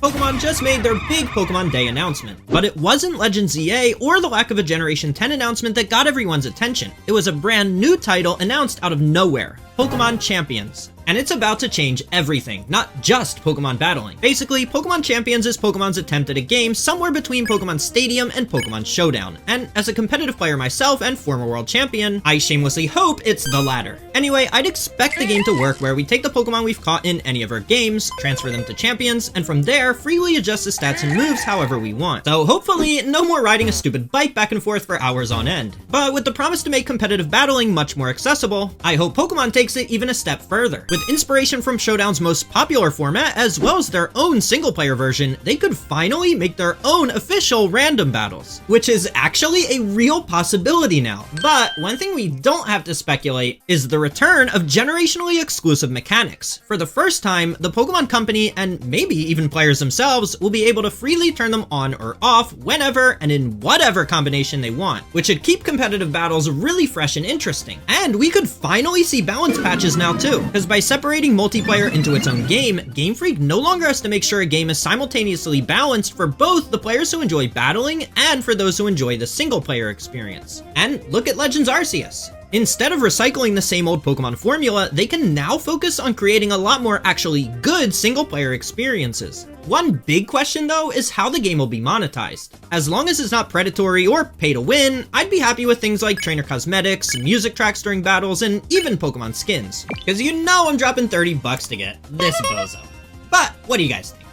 Pokemon just made their big Pokemon Day announcement. But it wasn't Legends EA or the lack of a Generation 10 announcement that got everyone's attention. It was a brand new title announced out of nowhere, Pokemon Champions. And it's about to change everything, not just Pokemon battling. Basically, Pokemon Champions is Pokemon's attempt at a game somewhere between Pokemon Stadium and Pokemon Showdown. And as a competitive player myself and former world champion, I shamelessly hope it's the latter. Anyway, I'd expect the game to work where we take the Pokemon we've caught in any of our games, transfer them to Champions, and from there, freely adjust the stats and moves however we want. So hopefully, no more riding a stupid bike back and forth for hours on end. But with the promise to make competitive battling much more accessible, I hope Pokemon takes it even a step further. With inspiration from Showdown's most popular format, as well as their own single-player version, they could finally make their own official random battles, which is actually a real possibility now. But one thing we don't have to speculate is the return of generationally exclusive mechanics. For the first time, the Pokemon Company, and maybe even players themselves, will be able to freely turn them on or off whenever and in whatever combination they want, which should keep competitive battles really fresh and interesting. And we could finally see balance patches now too, because by separating multiplayer into its own game, Game Freak no longer has to make sure a game is simultaneously balanced for both the players who enjoy battling and for those who enjoy the single player experience. And look at Legends Arceus. Instead of recycling the same old Pokemon formula, they can now focus on creating a lot more actually good single-player experiences. One big question though is how the game will be monetized. As long as it's not predatory or pay to win, I'd be happy with things like trainer cosmetics, music tracks during battles, and even Pokemon skins. Cause you know I'm dropping $30 to get this bozo. But what do you guys think?